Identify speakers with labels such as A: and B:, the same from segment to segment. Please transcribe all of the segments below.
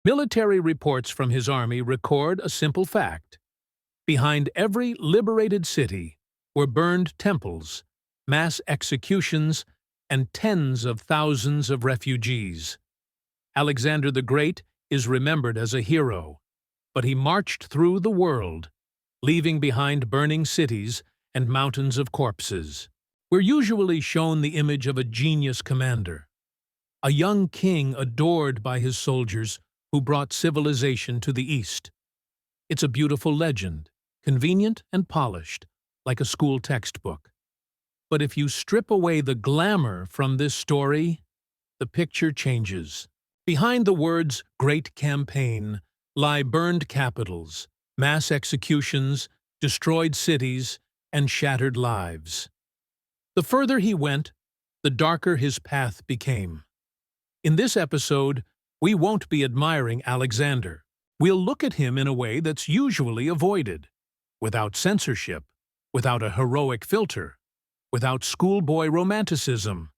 A: Military reports from his army record a simple fact. Behind every liberated city were burned temples, mass executions, and tens of thousands of refugees. Alexander the Great is remembered as a hero, but he marched through the world, leaving behind burning cities and mountains of corpses. We're usually shown the image of a genius commander, a young king adored by his soldiers who brought civilization to the East. It's a beautiful legend, convenient and polished, like a school textbook. But if you strip away the glamour from this story, the picture changes. Behind the words "Great Campaign" lie burned capitals, mass executions, destroyed cities, and shattered lives. The further he went, the darker his path became. In this episode, we won't be admiring Alexander. We'll look at him in a way that's usually avoided, without censorship, without a heroic filter, without schoolboy romanticism.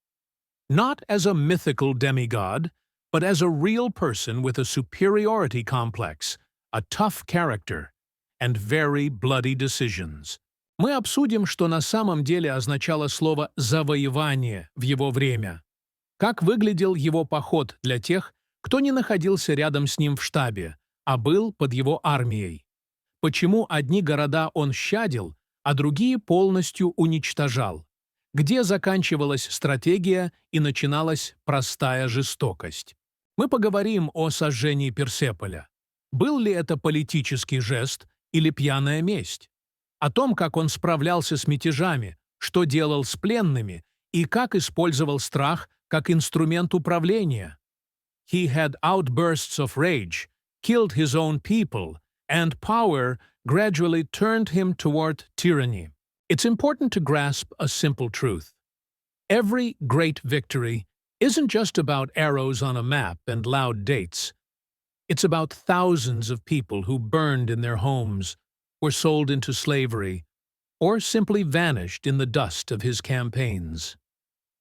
A: Not as a mythical demigod, but as a real person with a superiority complex, a tough character, and very bloody decisions. Мы обсудим, что на самом деле означало слово «завоевание» в его время. Как выглядел его поход для тех, кто не находился рядом с ним в штабе, а был под его армией. Почему одни города он щадил, а другие полностью уничтожал. Где заканчивалась стратегия и начиналась простая жестокость. Мы поговорим о сожжении Персеполя. Был ли это политический жест или пьяная месть? О том, как он справлялся с мятежами, что делал с пленными и как использовал страх как инструмент управления. He had outbursts of rage, killed his own people, and power gradually turned him toward tyranny. It's important to grasp a simple truth. Every great victory isn't just about arrows on a map and loud dates. It's about thousands of people who burned in their homes, were sold into slavery, or simply vanished in the dust of his campaigns.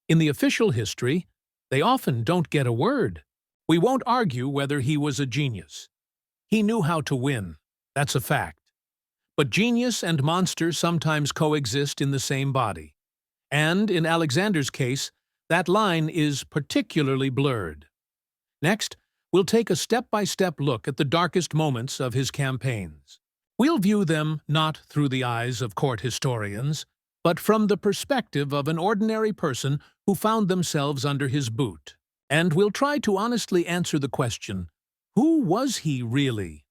A: In the official history, they often don't get a word. We won't argue whether he was a genius. He knew how to win, that's a fact. But genius and monster sometimes coexist in the same body. And in Alexander's case, that line is particularly blurred. Next, we'll take a step-by-step look at the darkest moments of his campaigns. We'll view them not through the eyes of court historians, but from the perspective of an ordinary person who found themselves under his boot. And we'll try to honestly answer the question, who was he really?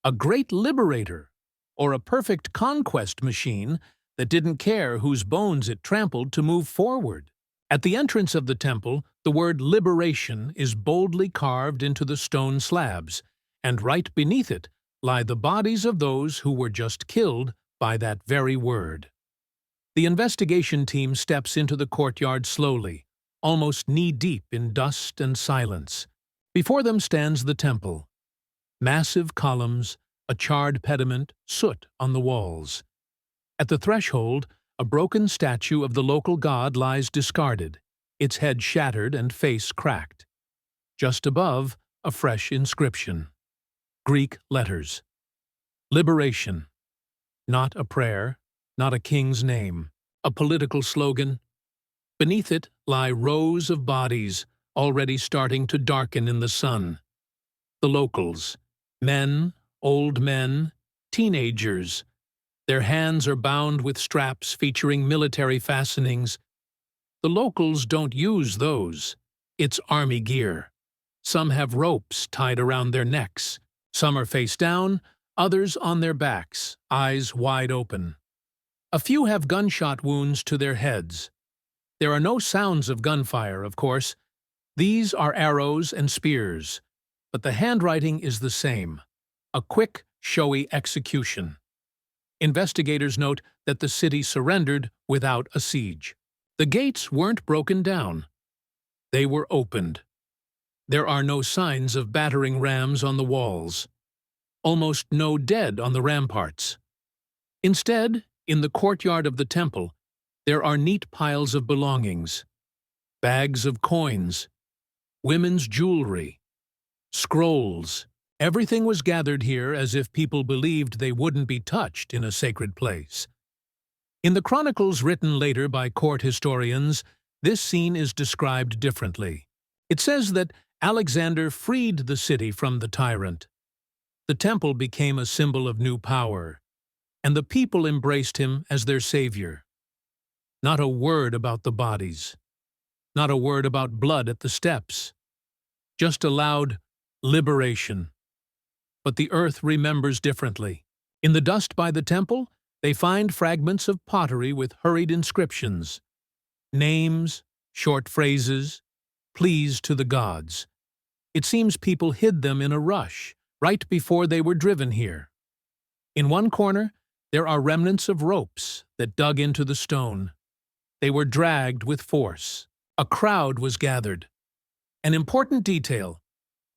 A: A great liberator, or a perfect conquest machine that didn't care whose bones it trampled to move forward? At the entrance of the temple, the word liberation is boldly carved into the stone slabs, and right beneath it lie the bodies of those who were just killed by that very word. The investigation team steps into the courtyard slowly, almost knee-deep in dust and silence. Before them stands the temple. Massive columns, a charred pediment, soot on the walls. At the threshold, a broken statue of the local god lies discarded, its head shattered and face cracked. Just above, a fresh inscription. Greek letters. Liberation. Not a prayer, not a king's name, a political slogan. Beneath it lie rows of bodies, already starting to darken in the sun. The locals. Men, old men, teenagers. Their hands are bound with straps featuring military fastenings. The locals don't use those. It's army gear. Some have ropes tied around their necks. Some are face down, others on their backs, eyes wide open. A few have gunshot wounds to their heads. There are no sounds of gunfire, of course. These are arrows and spears, but the handwriting is the same. A quick, showy execution. Investigators note that the city surrendered without a siege. The gates weren't broken down. They were opened. There are no signs of battering rams on the walls. Almost no dead on the ramparts. Instead, in the courtyard of the temple, there are neat piles of belongings. Bags of coins, women's jewelry, scrolls, Everything was gathered here as if people believed they wouldn't be touched in a sacred place. In the Chronicles written later by court historians, this scene is described differently. It says that Alexander freed the city from the tyrant. The temple became a symbol of new power, and the people embraced him as their savior. Not a word about the bodies, not a word about blood at the steps, just a loud liberation. But the earth remembers differently. In the dust by the temple, they find fragments of pottery with hurried inscriptions, names, short phrases, pleas to the gods. It seems people hid them in a rush, right before they were driven here. In one corner, there are remnants of ropes that dug into the stone. They were dragged with force. A crowd was gathered. An important detail: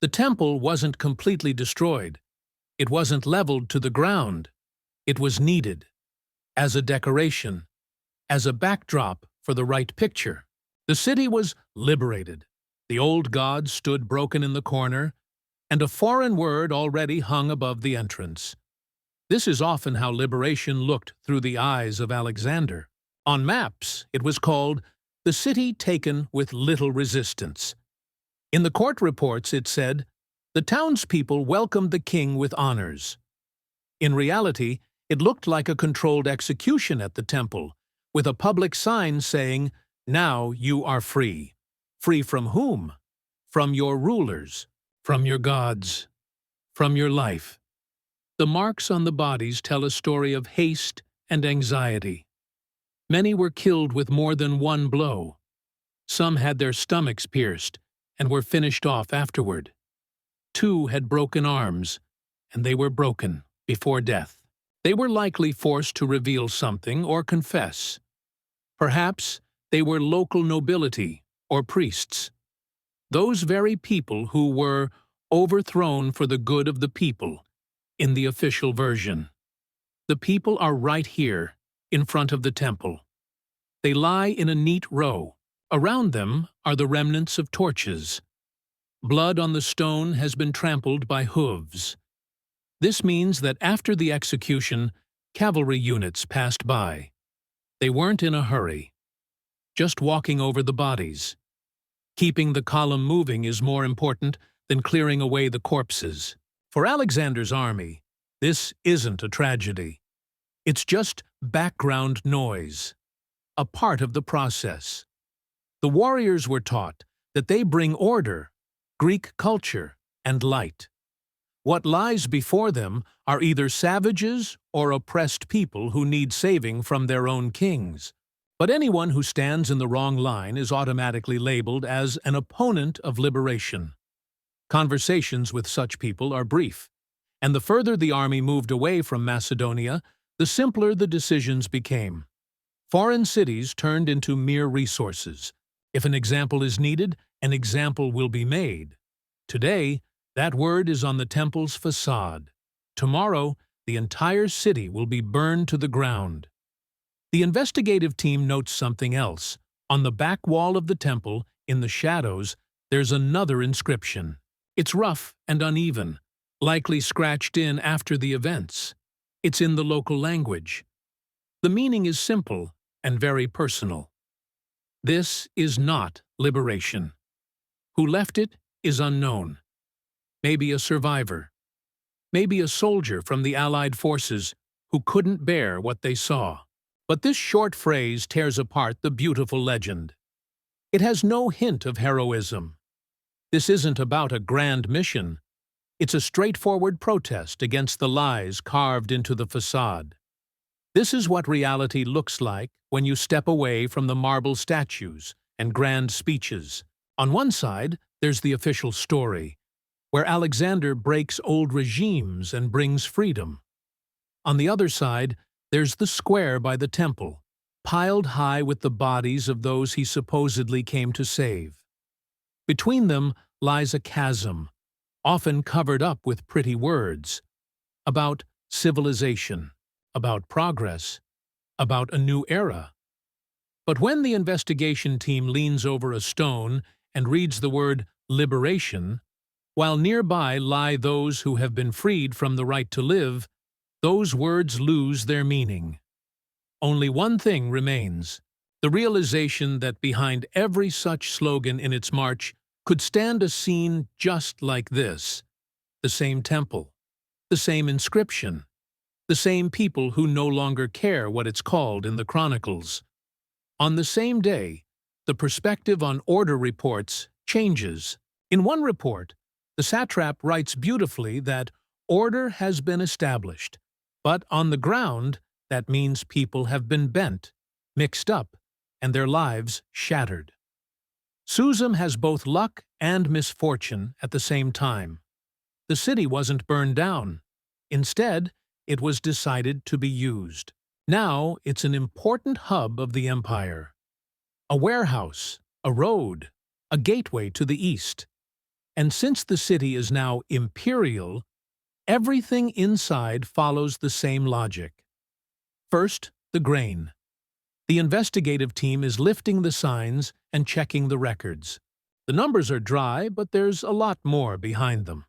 A: the temple wasn't completely destroyed. It wasn't leveled to the ground. It was needed, as a decoration, as a backdrop for the right picture. The city was liberated. The old gods stood broken in the corner, and a foreign word already hung above the entrance. This is often how liberation looked through the eyes of Alexander. On maps, it was called the city taken with little resistance. In the court reports, it said, the townspeople welcomed the king with honors. In reality, it looked like a controlled execution at the temple, with a public sign saying, "Now you are free." Free from whom? From your rulers, from your gods, from your life. The marks on the bodies tell a story of haste and anxiety. Many were killed with more than one blow. Some had their stomachs pierced and were finished off afterward. 2 had broken arms, and they were broken before death. They were likely forced to reveal something or confess. Perhaps they were local nobility or priests. Those very people who were overthrown for the good of the people in the official version. The people are right here, in front of the temple. They lie in a neat row. Around them are the remnants of torches. Blood on the stone has been trampled by hooves. This means that after the execution, cavalry units passed by. They weren't in a hurry, just walking over the bodies. Keeping the column moving is more important than clearing away the corpses. For Alexander's army, this isn't a tragedy. It's just background noise, a part of the process. The warriors were taught that they bring order, Greek culture, and light. What lies before them are either savages or oppressed people who need saving from their own kings. But anyone who stands in the wrong line is automatically labeled as an opponent of liberation. Conversations with such people are brief, and the further the army moved away from Macedonia, the simpler the decisions became. Foreign cities turned into mere resources. If an example is needed, an example will be made. Today, that word is on the temple's facade. Tomorrow, the entire city will be burned to the ground. The investigative team notes something else. On the back wall of the temple, in the shadows, there's another inscription. It's rough and uneven, likely scratched in after the events. It's in the local language. The meaning is simple and very personal. This is not liberation. Who left it is unknown. Maybe a survivor. Maybe a soldier from the Allied forces who couldn't bear what they saw. But this short phrase tears apart the beautiful legend. It has no hint of heroism. This isn't about a grand mission. It's a straightforward protest against the lies carved into the facade. This is what reality looks like when you step away from the marble statues and grand speeches. On one side, there's the official story, where Alexander breaks old regimes and brings freedom. On the other side, there's the square by the temple, piled high with the bodies of those he supposedly came to save. Between them lies a chasm, often covered up with pretty words, about civilization, about progress, about a new era. But when the investigation team leans over a stone and reads the word liberation, While nearby lie those who have been freed from the right to live, those words lose their meaning. Only one thing remains: the realization that behind every such slogan in its march could stand a scene just like this: the same temple, the same inscription, the same people who no longer care what it's called in the Chronicles. On the same day, the perspective on order reports changes. In one report, the satrap writes beautifully that order has been established, but on the ground, that means people have been bent, mixed up, and their lives shattered. Susum has both luck and misfortune at the same time. The city wasn't burned down. Instead, it was decided to be used. Now it's an important hub of the empire. A warehouse, a road, a gateway to the east. And since the city is now imperial, everything inside follows the same logic. First, the grain. The investigative team is lifting the signs and checking the records. The numbers are dry, but there's a lot more behind them.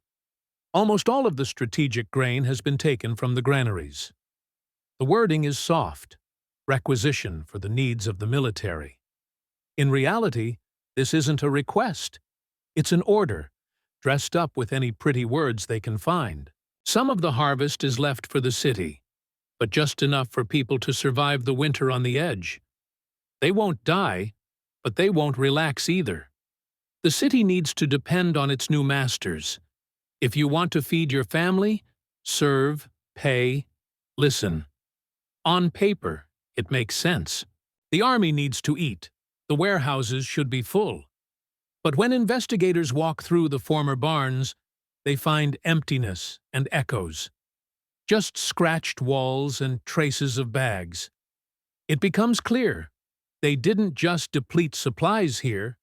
A: Almost all of the strategic grain has been taken from the granaries. The wording is soft, requisition for the needs of the military. In reality, this isn't a request. It's an order, dressed up with any pretty words they can find. Some of the harvest is left for the city, but just enough for people to survive the winter on the edge. They won't die, but they won't relax either. The city needs to depend on its new masters. If you want to feed your family, serve, pay, listen. On paper, it makes sense. The army needs to eat. The warehouses should be full. But when investigators walk through the former barns, they find emptiness and echoes. Just scratched walls and traces of bags. It becomes clear they didn't just deplete supplies here,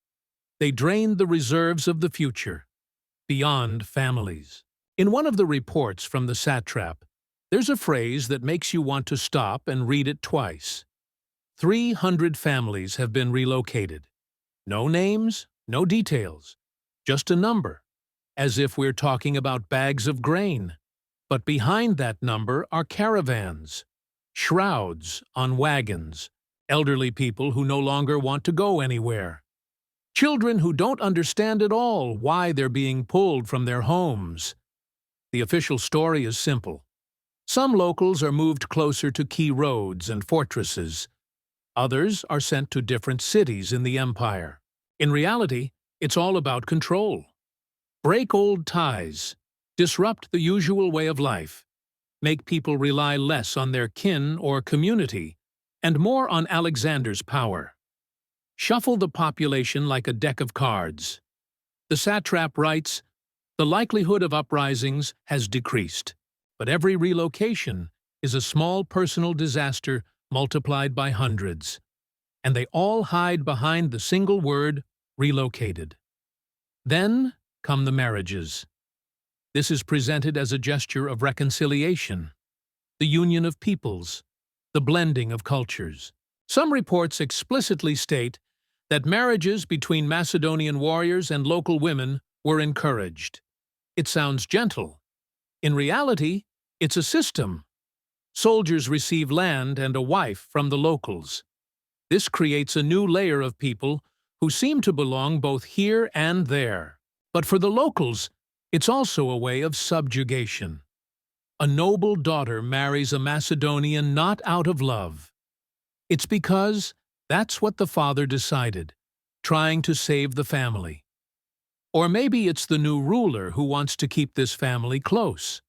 A: they drained the reserves of the future, beyond families. In one of the reports from the satrap, there's a phrase that makes you want to stop and read it twice. 300 families have been relocated. No names, no details, just a number, as if we're talking about bags of grain. But behind that number are caravans, shrouds on wagons, elderly people who no longer want to go anywhere, children who don't understand at all why they're being pulled from their homes. The official story is simple. Some locals are moved closer to key roads and fortresses. Others are sent to different cities in the empire. In reality, it's all about control. Break old ties, disrupt the usual way of life, make people rely less on their kin or community, and more on Alexander's power. Shuffle the population like a deck of cards. The satrap writes, "The likelihood of uprisings has decreased, but every relocation is a small personal disaster multiplied by hundreds, and they all hide behind the single word, relocated." Then come the marriages. This is presented as a gesture of reconciliation, the union of peoples, the blending of cultures. Some reports explicitly state that marriages between Macedonian warriors and local women were encouraged. It sounds gentle. In reality, it's a system. Soldiers receive land and a wife from the locals. This creates a new layer of people who seem to belong both here and there. But for the locals, it's also a way of subjugation. A noble daughter marries a Macedonian not out of love. It's because that's what the father decided, trying to save the family. Or maybe it's the new ruler who wants to keep this family close.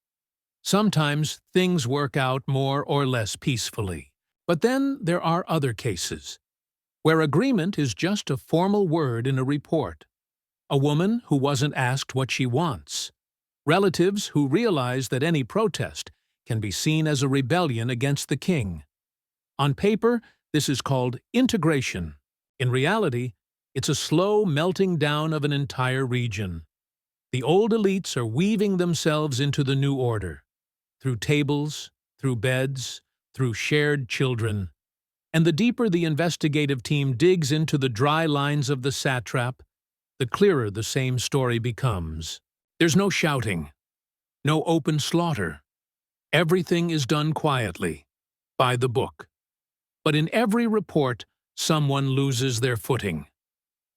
A: Sometimes things work out more or less peacefully. But then there are other cases, where agreement is just a formal word in a report. A woman who wasn't asked what she wants. Relatives who realize that any protest can be seen as a rebellion against the king. On paper, this is called integration. In reality, it's a slow melting down of an entire region. The old elites are weaving themselves into the new order, through tables, through beds, through shared children. And the deeper the investigative team digs into the dry lines of the satrap, the clearer the same story becomes. There's no shouting, no open slaughter. Everything is done quietly, by the book. But in every report, someone loses their footing.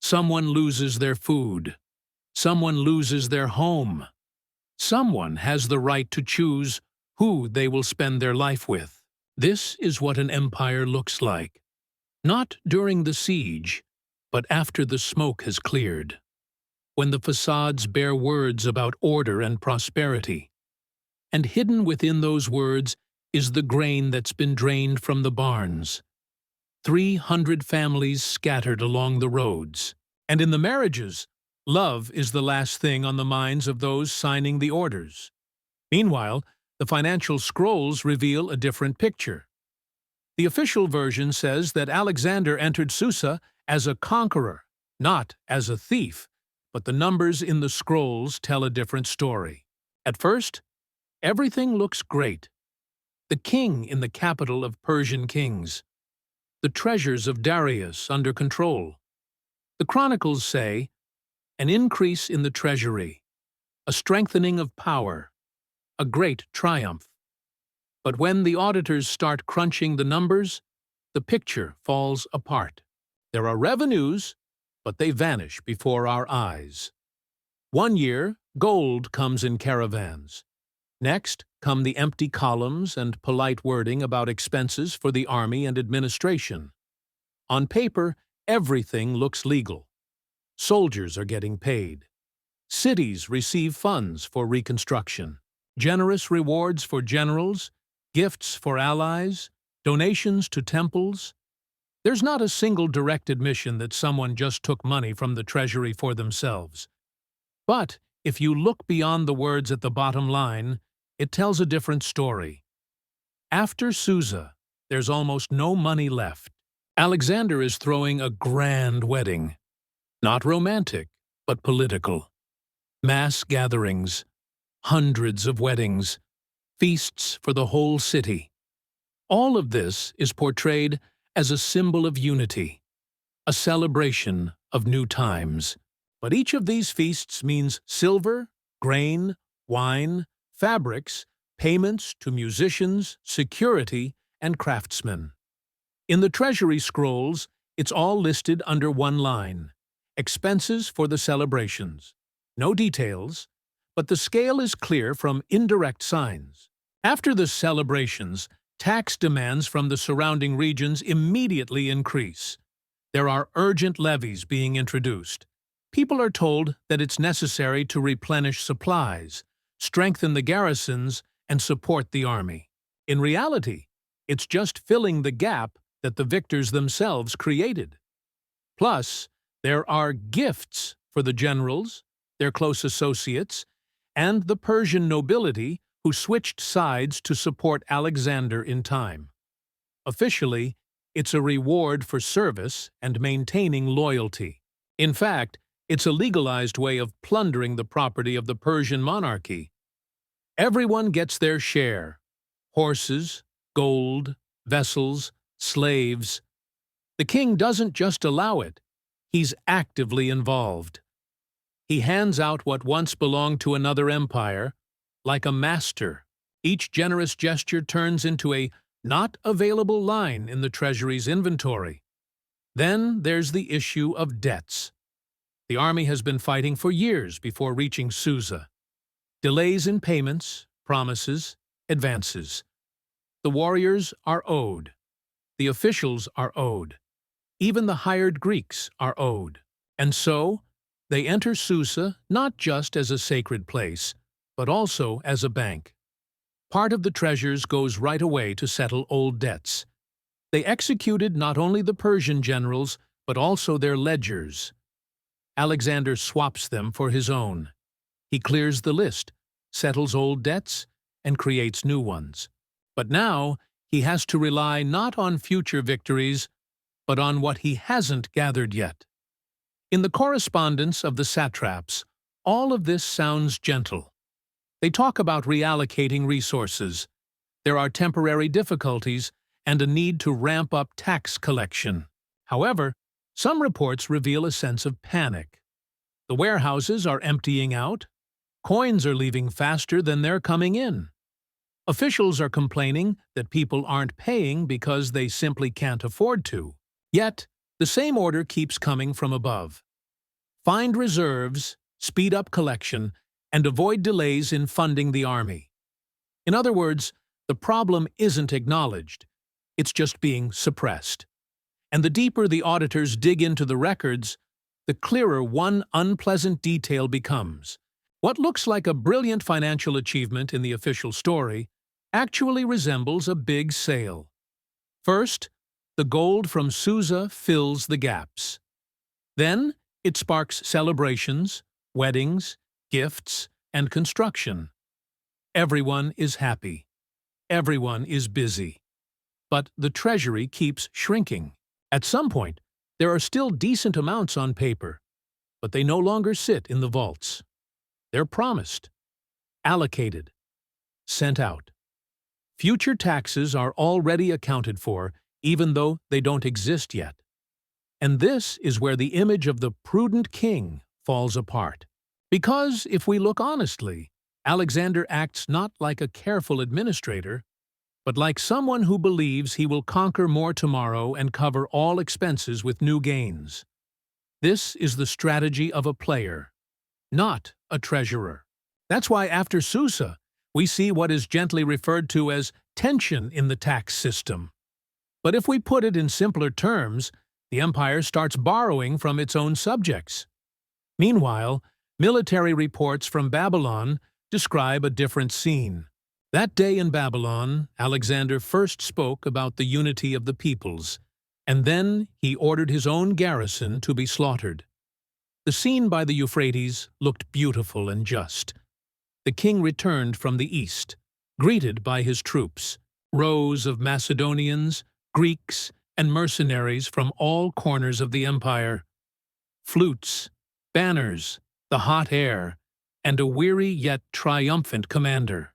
A: Someone loses their food. Someone loses their home. Someone has the right to choose who they will spend their life with. This is what an empire looks like. Not during the siege, but after the smoke has cleared. When the facades bear words about order and prosperity. And hidden within those words is the grain that's been drained from the barns. 300 families scattered along the roads. And in the marriages, love is the last thing on the minds of those signing the orders. Meanwhile, the financial scrolls reveal a different picture. The official version says that Alexander entered Susa as a conqueror, not as a thief, but the numbers in the scrolls tell a different story. At first, everything looks great. The king in the capital of Persian kings. The treasures of Darius under control. The Chronicles say, an increase in the treasury, a strengthening of power, a great triumph. But when the auditors start crunching the numbers, the picture falls apart. There are revenues, but they vanish before our eyes. One year, gold comes in caravans. Next come the empty columns and polite wording about expenses for the army and administration. On paper, everything looks legal. Soldiers are getting paid. Cities receive funds for reconstruction. Generous rewards for generals, gifts for allies, donations to temples. There's not a single direct admission that someone just took money from the treasury for themselves. But if you look beyond the words at the bottom line, it tells a different story. After Susa, there's almost no money left. Alexander is throwing a grand wedding. Not romantic, but political. Mass gatherings, hundreds of weddings, feasts for the whole city. All of this is portrayed as a symbol of unity, a celebration of new times. But each of these feasts means silver, grain, wine, fabrics, payments to musicians, security, and craftsmen. In the treasury scrolls, it's all listed under one line: expenses for the celebrations. No details, but the scale is clear from indirect signs. After the celebrations, tax demands from the surrounding regions immediately increase. There are urgent levies being introduced. People are told that it's necessary to replenish supplies, strengthen the garrisons, and support the army. In reality, it's just filling the gap that the victors themselves created. Plus, there are gifts for the generals, their close associates, and the Persian nobility who switched sides to support Alexander in time. Officially, it's a reward for service and maintaining loyalty. In fact, it's a legalized way of plundering the property of the Persian monarchy. Everyone gets their share: horses, gold, vessels, slaves. The king doesn't just allow it, he's actively involved. He hands out what once belonged to another empire, like a master. Each generous gesture turns into a not available line in the treasury's inventory. Then there's the issue of debts. The army has been fighting for years before reaching Susa. Delays in payments, promises, advances. The warriors are owed. The officials are owed. Even the hired Greeks are owed. And so, they enter Susa not just as a sacred place, but also as a bank. Part of the treasures goes right away to settle old debts. They executed not only the Persian generals, but also their ledgers. Alexander swaps them for his own. He clears the list, settles old debts, and creates new ones. But now, he has to rely not on future victories, but on what he hasn't gathered yet. In the correspondence of the satraps, all of this sounds gentle. They talk about reallocating resources. There are temporary difficulties and a need to ramp up tax collection. However, some reports reveal a sense of panic. The warehouses are emptying out. Coins are leaving faster than they're coming in. Officials are complaining that people aren't paying because they simply can't afford to. Yet, the same order keeps coming from above. Find reserves, speed up collection, and avoid delays in funding the army. In other words, the problem isn't acknowledged. It's just being suppressed. And the deeper the auditors dig into the records, the clearer one unpleasant detail becomes. What looks like a brilliant financial achievement in the official story actually resembles a big sale. First, the gold from Susa fills the gaps. Then, it sparks celebrations, weddings, gifts, and construction. Everyone is happy. Everyone is busy. But the treasury keeps shrinking. At some point, there are still decent amounts on paper, but they no longer sit in the vaults. They're promised, allocated, sent out. Future taxes are already accounted for, even though they don't exist yet. And this is where the image of the prudent king falls apart. Because, if we look honestly, Alexander acts not like a careful administrator, but like someone who believes he will conquer more tomorrow and cover all expenses with new gains. This is the strategy of a player, not a treasurer. That's why after Susa, we see what is gently referred to as tension in the tax system. But if we put it in simpler terms, the empire starts borrowing from its own subjects. Meanwhile, military reports from Babylon describe a different scene. That day in Babylon, Alexander first spoke about the unity of the peoples, and then he ordered his own garrison to be slaughtered. The scene by the Euphrates looked beautiful and just. The king returned from the east, greeted by his troops, rows of Macedonians, Greeks, and mercenaries from all corners of the empire. Flutes, banners, the hot air, and a weary yet triumphant commander.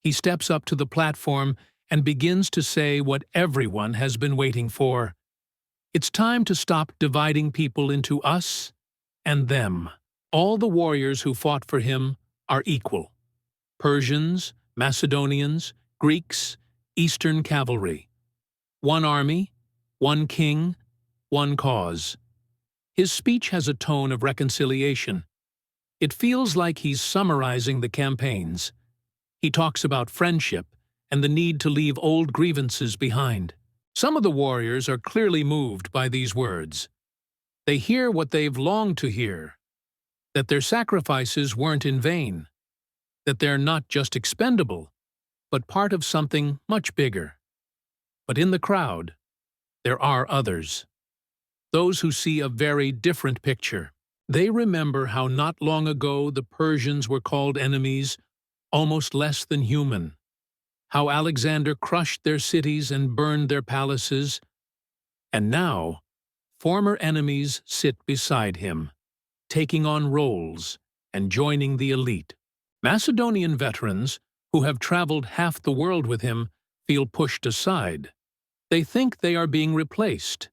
A: He steps up to the platform and begins to say what everyone has been waiting for. It's time to stop dividing people into us and them. All the warriors who fought for him are equal. Persians, Macedonians, Greeks, Eastern cavalry. One army, one king, one cause. His speech has a tone of reconciliation. It feels like he's summarizing the campaigns. He talks about friendship and the need to leave old grievances behind. Some of the warriors are clearly moved by these words. They hear what they've longed to hear, that their sacrifices weren't in vain, that they're not just expendable, but part of something much bigger. But in the crowd, there are others. Those who see a very different picture. They remember how not long ago the Persians were called enemies, almost less than human. How Alexander crushed their cities and burned their palaces. And now, former enemies sit beside him, taking on roles and joining the elite. Macedonian veterans, who have traveled half the world with him, feel pushed aside. They think they are being replaced.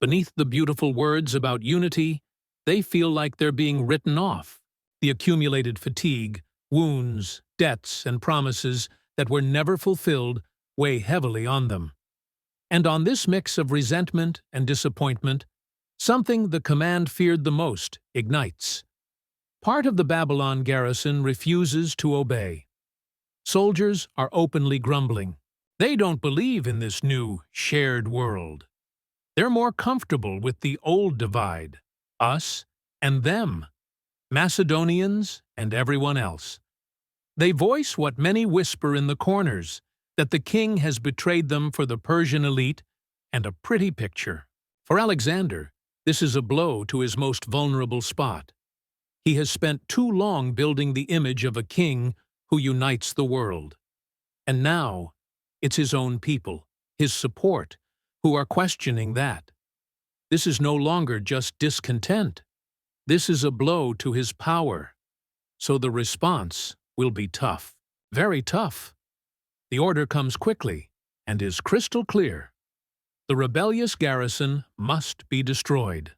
A: Beneath the beautiful words about unity, they feel like they're being written off. The accumulated fatigue, wounds, debts, and promises that were never fulfilled weigh heavily on them. And on this mix of resentment and disappointment, something the command feared the most ignites. Part of the Babylon garrison refuses to obey. Soldiers are openly grumbling. They don't believe in this new, shared world. They're more comfortable with the old divide, us and them, Macedonians and everyone else. They voice what many whisper in the corners, that the king has betrayed them for the Persian elite, and a pretty picture. For Alexander, this is a blow to his most vulnerable spot. He has spent too long building the image of a king who unites the world. And now, it's his own people, his support, who are questioning that. This is no longer just discontent. This is a blow to his power. So the response will be tough, very tough. The order comes quickly and is crystal clear. The rebellious garrison must be destroyed.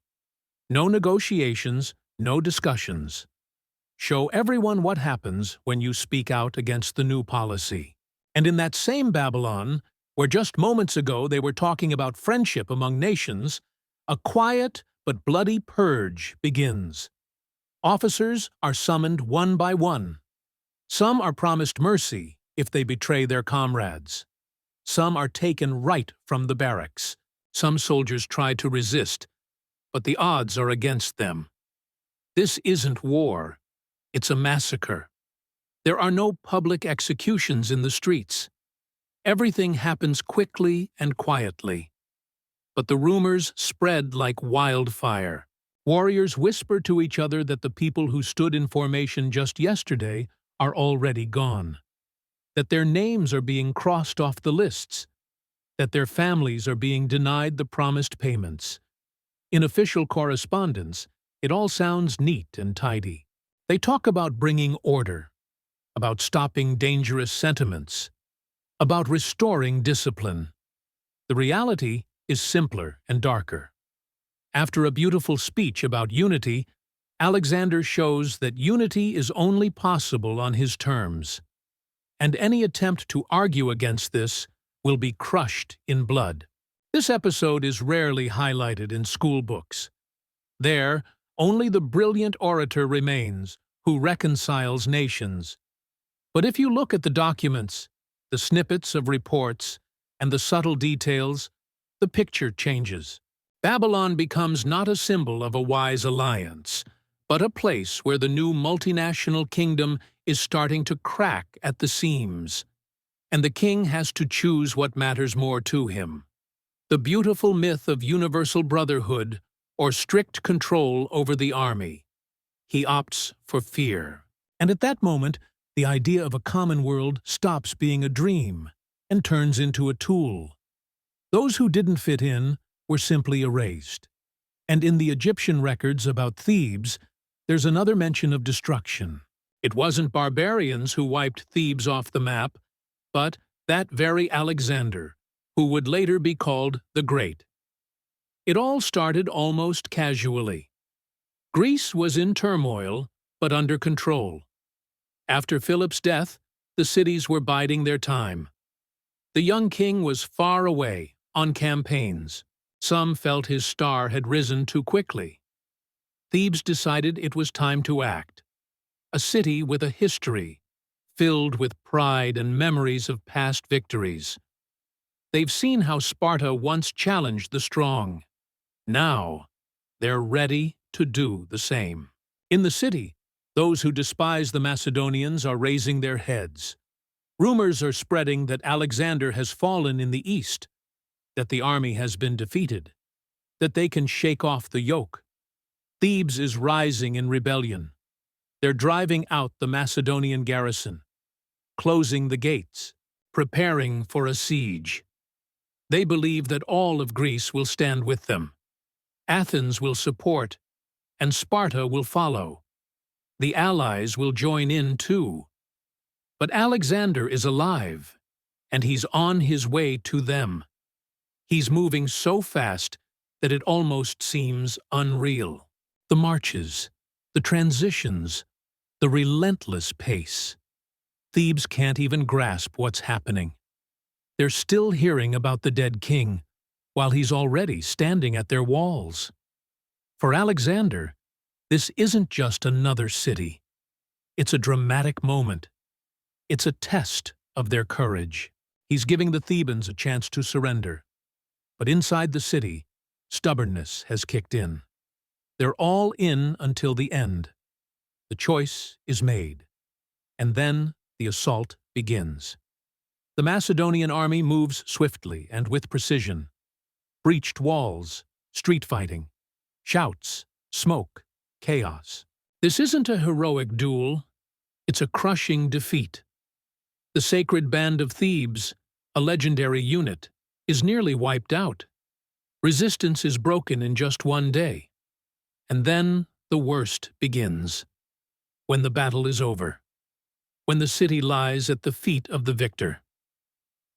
A: No negotiations, no discussions. show everyone what happens when you speak out against the new policy. And in that same Babylon, where just moments ago they were talking about friendship among nations, a quiet but bloody purge begins. Officers are summoned one by one. Some are promised mercy if they betray their comrades. Some are taken right from the barracks. Some soldiers try to resist, but the odds are against them. This isn't war. It's a massacre. There are no public executions in the streets. Everything happens quickly and quietly. But the rumors spread like wildfire. Warriors whisper to each other that the people who stood in formation just yesterday are already gone, that their names are being crossed off the lists, that their families are being denied the promised payments. In official correspondence, it all sounds neat and tidy. They talk about bringing order, about stopping dangerous sentiments, about restoring discipline. The reality is simpler and darker. After a beautiful speech about unity, Alexander shows that unity is only possible on his terms, and any attempt to argue against this will be crushed in blood. This episode is rarely highlighted in school books. There, only the brilliant orator remains, who reconciles nations. But if you look at the documents, the snippets of reports, and the subtle details, the picture changes. Babylon becomes not a symbol of a wise alliance, but a place where the new multinational kingdom is starting to crack at the seams, and the king has to choose what matters more to him: the beautiful myth of universal brotherhood or strict control over the army. He opts for fear. And at that moment, the idea of a common world stops being a dream and turns into a tool. Those who didn't fit in were simply erased. And in the Egyptian records about Thebes, there's another mention of destruction. It wasn't barbarians who wiped Thebes off the map, but that very Alexander, who would later be called the Great. It all started almost casually. Greece was in turmoil, but under control. After Philip's death, the cities were biding their time. The young king was far away, on campaigns. Some felt his star had risen too quickly. Thebes decided it was time to act. A city with a history, filled with pride and memories of past victories. They've seen how Sparta once challenged the strong. Now, they're ready to do the same. In the city, those who despise the Macedonians are raising their heads. Rumors are spreading that Alexander has fallen in the east, that the army has been defeated, that they can shake off the yoke. Thebes is rising in rebellion. They're driving out the Macedonian garrison, closing the gates, preparing for a siege. They believe that all of Greece will stand with them. Athens will support, and Sparta will follow. The allies will join in too. But Alexander is alive, and he's on his way to them. He's moving so fast that it almost seems unreal. The marches, the transitions, the relentless pace. Thebes can't even grasp what's happening. They're still hearing about the dead king, while he's already standing at their walls. For Alexander, this isn't just another city. It's a dramatic moment. It's a test of their courage. He's giving the Thebans a chance to surrender. But inside the city, stubbornness has kicked in. They're all in until the end. The choice is made. And then the assault begins. The Macedonian army moves swiftly and with precision. Breached walls, street fighting, shouts, smoke, chaos. This isn't a heroic duel. It's a crushing defeat. The sacred band of Thebes, a legendary unit, is nearly wiped out. Resistance is broken in just one day. And then the worst begins. When the battle is over. When the city lies at the feet of the victor.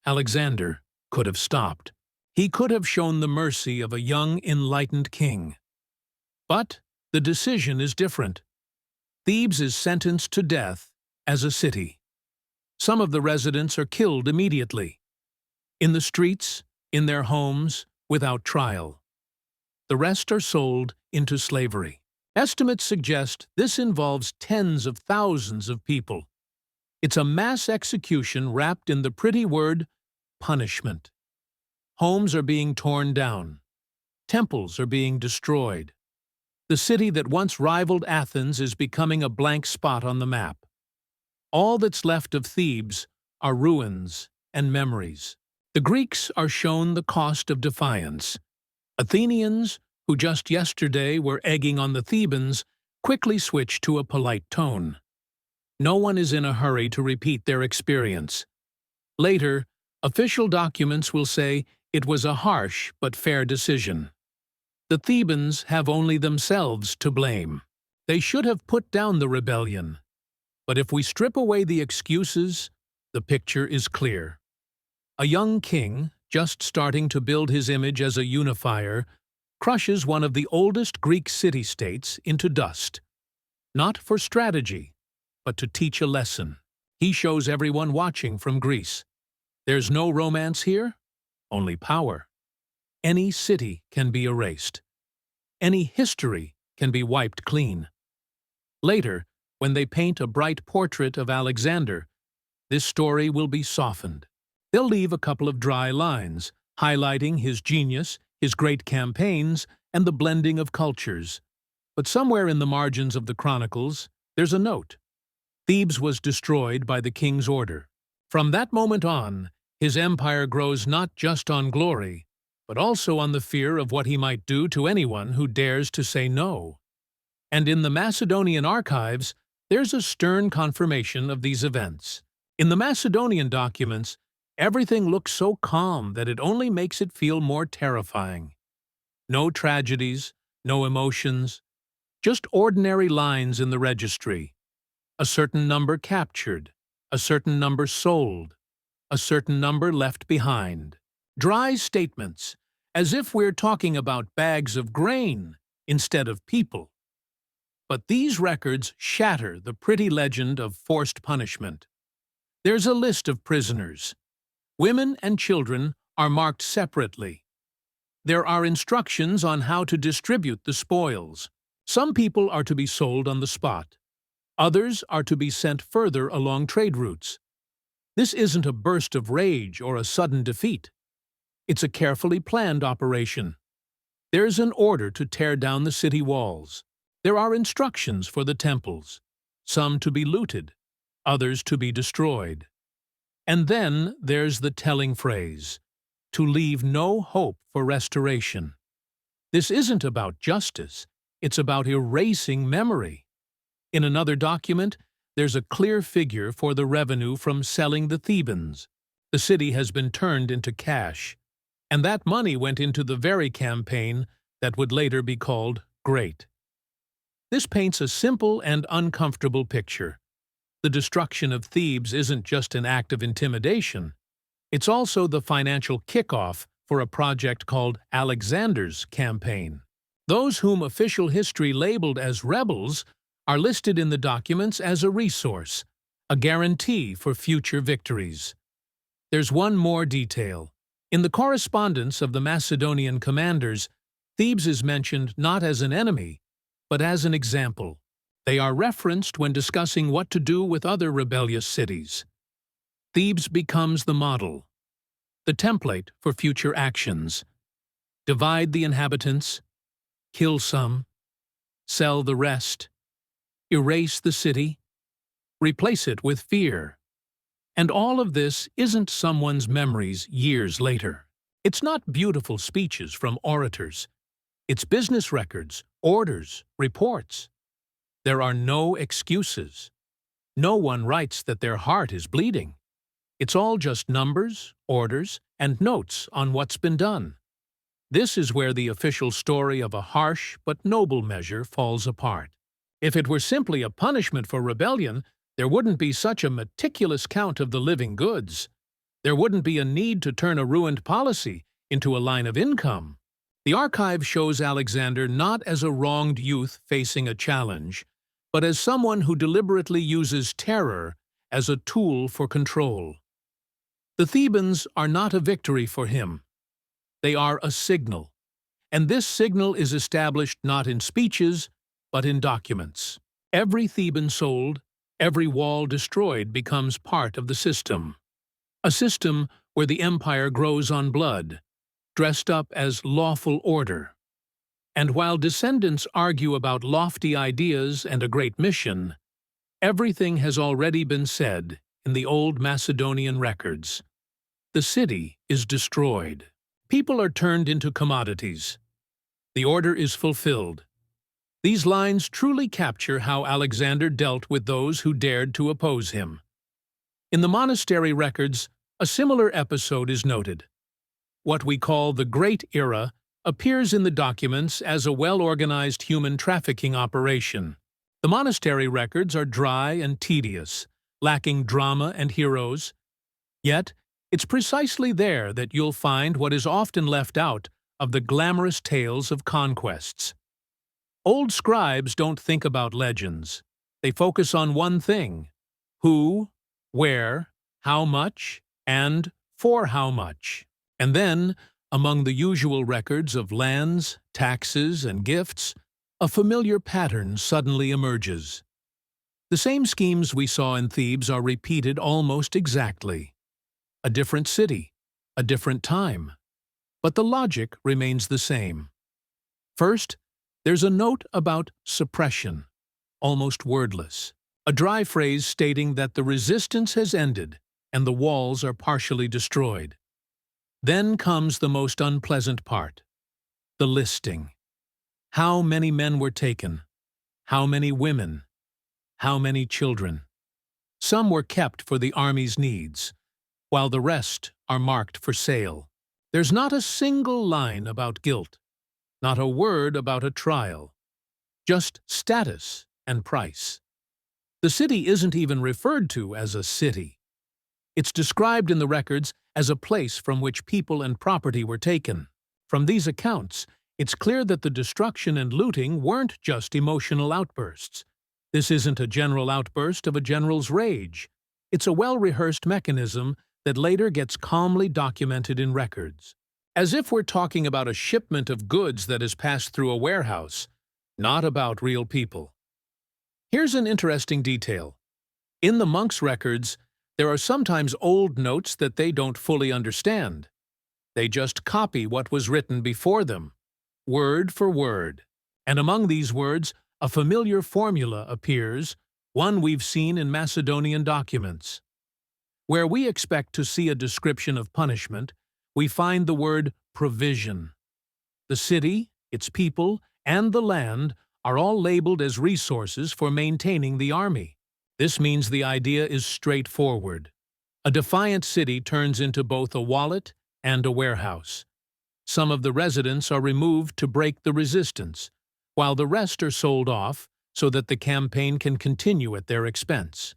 A: Alexander could have stopped. He could have shown the mercy of a young, enlightened king. But the decision is different. Thebes is sentenced to death as a city. Some of the residents are killed immediately, in the streets, in their homes, without trial. The rest are sold into slavery. Estimates suggest this involves tens of thousands of people. It's a mass execution wrapped in the pretty word punishment. Homes are being torn down. Temples are being destroyed. The city that once rivaled Athens is becoming a blank spot on the map. All that's left of Thebes are ruins and memories. The Greeks are shown the cost of defiance. Athenians, who just yesterday were egging on the Thebans, quickly switch to a polite tone. No one is in a hurry to repeat their experience. Later, official documents will say it was a harsh but fair decision. The Thebans have only themselves to blame. They should have put down the rebellion. But if we strip away the excuses, the picture is clear. A young king, just starting to build his image as a unifier, crushes one of the oldest Greek city-states into dust. Not for strategy, but to teach a lesson. He shows everyone watching from Greece. There's no romance here, only power. Any city can be erased. Any history can be wiped clean. Later, when they paint a bright portrait of Alexander, this story will be softened. They'll leave a couple of dry lines, highlighting his genius, his great campaigns, and the blending of cultures. But somewhere in the margins of the Chronicles, there's a note. Thebes was destroyed by the king's order. From that moment on, his empire grows not just on glory, but also on the fear of what he might do to anyone who dares to say no. And in the Macedonian archives, there's a stern confirmation of these events. In the Macedonian documents, everything looks so calm that it only makes it feel more terrifying. No tragedies, no emotions, just ordinary lines in the registry. A certain number captured, a certain number sold, a certain number left behind. Dry statements, as if we're talking about bags of grain instead of people. But these records shatter the pretty legend of forced punishment. There's a list of prisoners. Women and children are marked separately. There are instructions on how to distribute the spoils. Some people are to be sold on the spot. Others are to be sent further along trade routes. This isn't a burst of rage or a sudden defeat. It's a carefully planned operation. There's an order to tear down the city walls. There are instructions for the temples, some to be looted, others to be destroyed. And then there's the telling phrase, to leave no hope for restoration. This isn't about justice, it's about erasing memory. In another document, there's a clear figure for the revenue from selling the Thebans. The city has been turned into cash, and that money went into the very campaign that would later be called Great. This paints a simple and uncomfortable picture. The destruction of Thebes isn't just an act of intimidation. It's also the financial kickoff for a project called Alexander's Campaign. Those whom official history labeled as rebels are listed in the documents as a resource, a guarantee for future victories. There's one more detail. In the correspondence of the Macedonian commanders, Thebes is mentioned not as an enemy, but as an example. They are referenced when discussing what to do with other rebellious cities. Thebes becomes the model, the template for future actions. Divide the inhabitants, kill some, sell the rest, erase the city, replace it with fear. And all of this isn't someone's memories years later. It's not beautiful speeches from orators. It's business records, orders, reports. There are no excuses. No one writes that their heart is bleeding. It's all just numbers, orders, and notes on what's been done. This is where the official story of a harsh but noble measure falls apart. If it were simply a punishment for rebellion, there wouldn't be such a meticulous count of the living goods. There wouldn't be a need to turn a ruined policy into a line of income. The archive shows Alexander not as a wronged youth facing a challenge, but as someone who deliberately uses terror as a tool for control. The Thebans are not a victory for him. They are a signal, and this signal is established not in speeches, but in documents. Every Theban sold, every wall destroyed becomes part of the system. A system where the empire grows on blood, dressed up as lawful order. And while descendants argue about lofty ideas and a great mission, everything has already been said in the old Macedonian records. The city is destroyed. People are turned into commodities. The order is fulfilled. These lines truly capture how Alexander dealt with those who dared to oppose him. In the monastery records, a similar episode is noted. What we call the Great Era appears in the documents as a well-organized human trafficking operation. The monastery records are dry and tedious, lacking drama and heroes. Yet, it's precisely there that you'll find what is often left out of the glamorous tales of conquests. Old scribes don't think about legends. They focus on one thing: who, where, how much, and for how much. And then, among the usual records of lands, taxes, and gifts, a familiar pattern suddenly emerges. The same schemes we saw in Thebes are repeated almost exactly. A different city, a different time. But the logic remains the same. First, there's a note about suppression, almost wordless. A dry phrase stating that the resistance has ended and the walls are partially destroyed. Then comes the most unpleasant part: the listing. How many men were taken? How many women? How many children? Some were kept for the army's needs, while the rest are marked for sale. There's not a single line about guilt, not a word about a trial, just status and price. The city isn't even referred to as a city. It's described in the records as a place from which people and property were taken. From these accounts, it's clear that the destruction and looting weren't just emotional outbursts. This isn't a general outburst of a general's rage. It's a well-rehearsed mechanism that later gets calmly documented in records. As if we're talking about a shipment of goods that has passed through a warehouse, not about real people. Here's an interesting detail. In the monks' records, there are sometimes old notes that they don't fully understand. They just copy what was written before them, word for word. And among these words, a familiar formula appears, one we've seen in Macedonian documents. Where we expect to see a description of punishment, we find the word provision. The city, its people, and the land are all labeled as resources for maintaining the army. This means the idea is straightforward. A defiant city turns into both a wallet and a warehouse. Some of the residents are removed to break the resistance, while the rest are sold off so that the campaign can continue at their expense.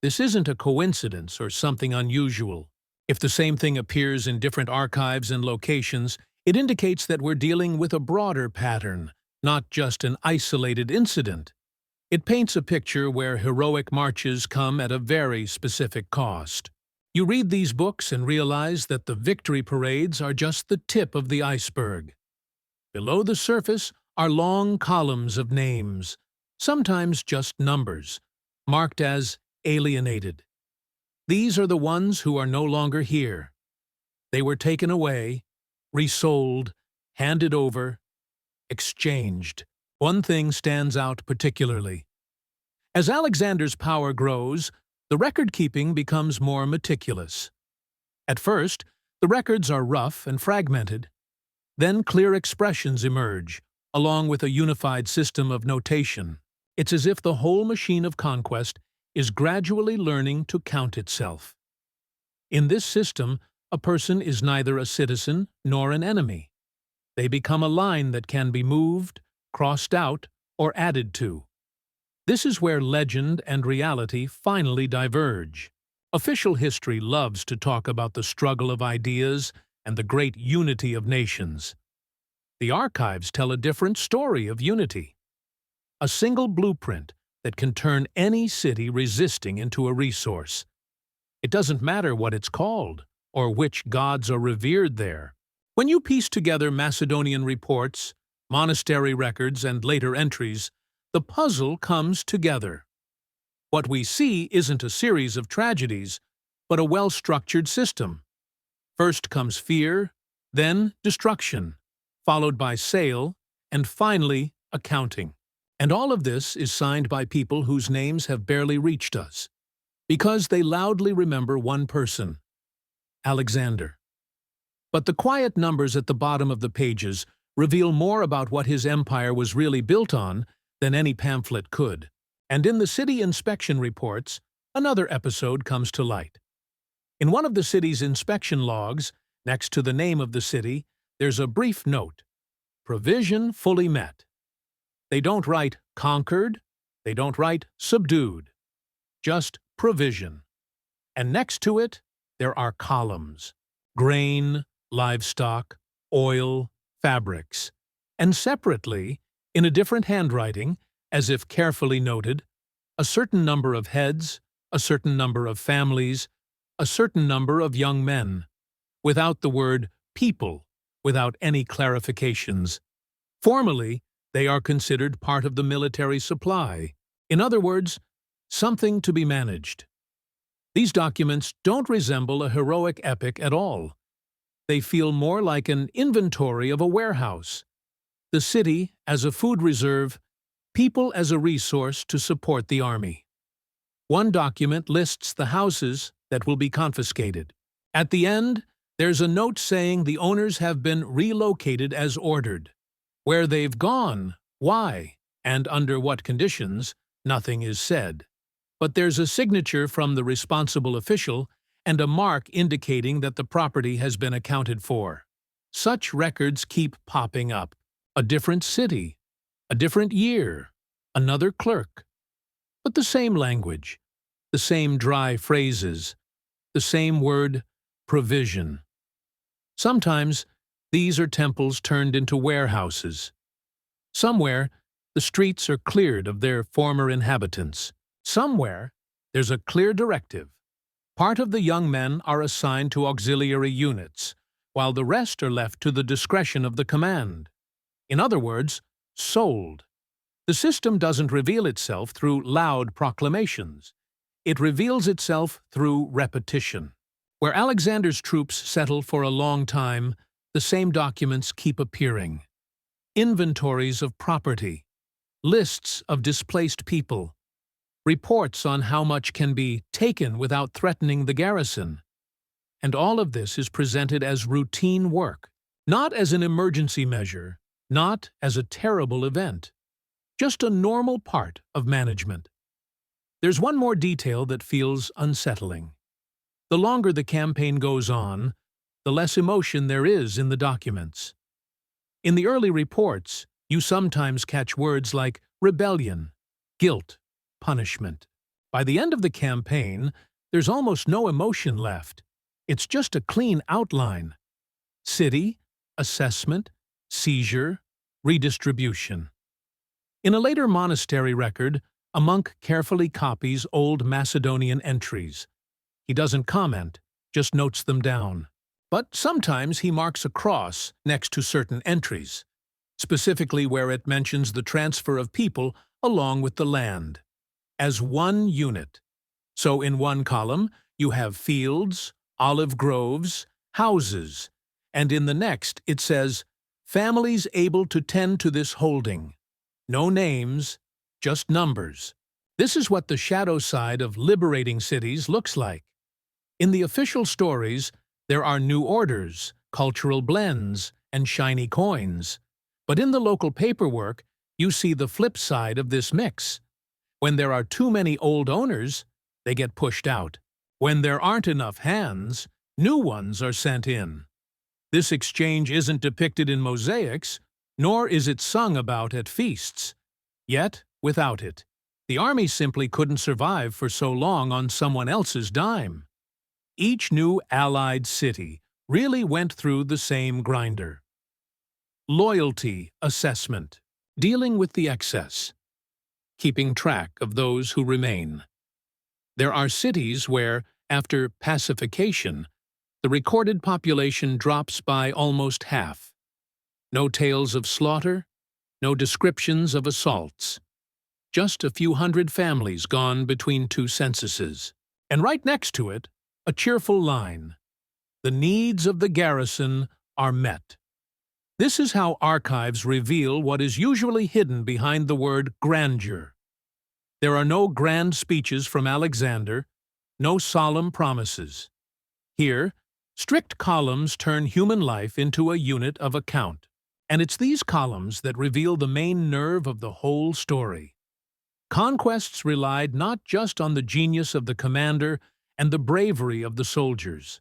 A: This isn't a coincidence or something unusual. If the same thing appears in different archives and locations, it indicates that we're dealing with a broader pattern, not just an isolated incident. It paints a picture where heroic marches come at a very specific cost. You read these books and realize that the victory parades are just the tip of the iceberg. Below the surface are long columns of names, sometimes just numbers, marked as alienated. These are the ones who are no longer here. They were taken away, resold, handed over, exchanged. One thing stands out particularly. As Alexander's power grows, the record-keeping becomes more meticulous. At first, the records are rough and fragmented. Then clear expressions emerge, along with a unified system of notation. It's as if the whole machine of conquest is gradually learning to count itself. In this system, a person is neither a citizen nor an enemy. They become a line that can be moved, crossed out, or added to. This is where legend and reality finally diverge. Official history loves to talk about the struggle of ideas and the great unity of nations. The archives tell a different story of unity. A single blueprint, that can turn any city resisting into a resource. It doesn't matter what it's called or which gods are revered there. When you piece together Macedonian reports, monastery records, and later entries, the puzzle comes together. What we see isn't a series of tragedies, but a well-structured system. First comes fear, then destruction, followed by sale, and finally accounting. And all of this is signed by people whose names have barely reached us, because they loudly remember one person, Alexander. But the quiet numbers at the bottom of the pages reveal more about what his empire was really built on than any pamphlet could. And in the city inspection reports, another episode comes to light. In one of the city's inspection logs, next to the name of the city, there's a brief note: provision fully met. They don't write conquered, they don't write subdued, just provision. And next to it, there are columns: grain, livestock, oil, fabrics. And separately, in a different handwriting, as if carefully noted, a certain number of heads, a certain number of families, a certain number of young men, without the word people, without any clarifications. Formally, they are considered part of the military supply. In other words, something to be managed. These documents don't resemble a heroic epic at all. They feel more like an inventory of a warehouse. The city as a food reserve, people as a resource to support the army. One document lists the houses that will be confiscated. At the end, there's a note saying the owners have been relocated as ordered. Where they've gone, why, and under what conditions, nothing is said. But there's a signature from the responsible official and a mark indicating that the property has been accounted for. Such records keep popping up. A different city, a different year, another clerk. But the same language, the same dry phrases, the same word, provision. Sometimes these are temples turned into warehouses. Somewhere, the streets are cleared of their former inhabitants. Somewhere, there's a clear directive. Part of the young men are assigned to auxiliary units, while the rest are left to the discretion of the command. In other words, sold. The system doesn't reveal itself through loud proclamations. It reveals itself through repetition. Where Alexander's troops settle for a long time, the same documents keep appearing. Inventories of property, lists of displaced people, reports on how much can be taken without threatening the garrison. And all of this is presented as routine work, not as an emergency measure, not as a terrible event, just a normal part of management. There's one more detail that feels unsettling. The longer the campaign goes on, the less emotion there is in the documents. In the early reports, you sometimes catch words like rebellion, guilt, punishment. By the end of the campaign, there's almost no emotion left. It's just a clean outline. City, assessment, seizure, redistribution. In a later monastery record, a monk carefully copies old Macedonian entries. He doesn't comment, just notes them down. But sometimes he marks a cross next to certain entries, specifically where it mentions the transfer of people along with the land, as one unit. So in one column, you have fields, olive groves, houses, and in the next it says, families able to tend to this holding. No names, just numbers. This is what the shadow side of liberating cities looks like. In the official stories, there are new orders, cultural blends, and shiny coins. But in the local paperwork, you see the flip side of this mix. When there are too many old owners, they get pushed out. When there aren't enough hands, new ones are sent in. This exchange isn't depicted in mosaics, nor is it sung about at feasts. Yet, without it, the army simply couldn't survive for so long on someone else's dime. Each new allied city really went through the same grinder. Loyalty assessment, dealing with the excess. keeping track of those who remain. There are cities where, after pacification, the recorded population drops by almost half. No tales of slaughter, no descriptions of assaults. Just a few hundred families gone between two censuses. And right next to it, a cheerful line. The needs of the garrison are met. This is how archives reveal what is usually hidden behind the word grandeur. There are no grand speeches from Alexander, no solemn promises. Here, strict columns turn human life into a unit of account. And it's these columns that reveal the main nerve of the whole story. Conquests relied not just on the genius of the commander and the bravery of the soldiers.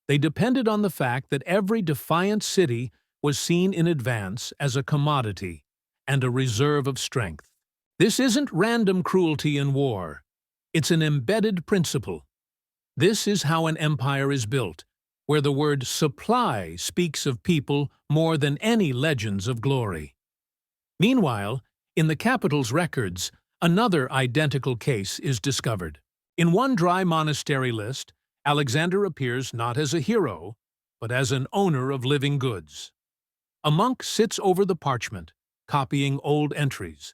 A: They depended on the fact that every defiant city was seen in advance as a commodity and a reserve of strength. This isn't random cruelty in war. It's an embedded principle. This is how an empire is built, where the word supply speaks of people more than any legends of glory. Meanwhile, in the capital's records, another identical case is discovered. In one dry monastery list, Alexander appears not as a hero, but as an owner of living goods. A monk sits over the parchment, copying old entries.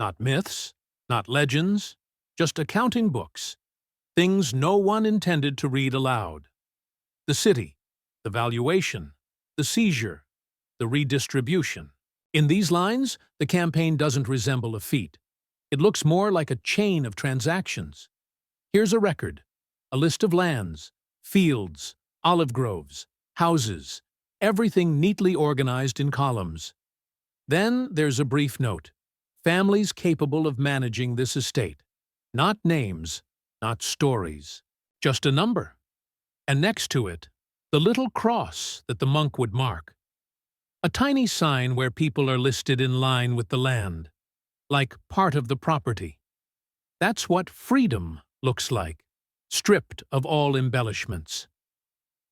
A: Not myths, not legends, just accounting books, things no one intended to read aloud. The city, the valuation, the seizure, the redistribution. In these lines, the campaign doesn't resemble a feat. It looks more like a chain of transactions. Here's a record, a list of lands, fields, olive groves, houses, everything neatly organized in columns. Then there's a brief note, families capable of managing this estate. Not names, not stories, just a number. And next to it, the little cross that the monk would mark. A tiny sign where people are listed in line with the land, like part of the property. That's what freedom looks like, stripped of all embellishments.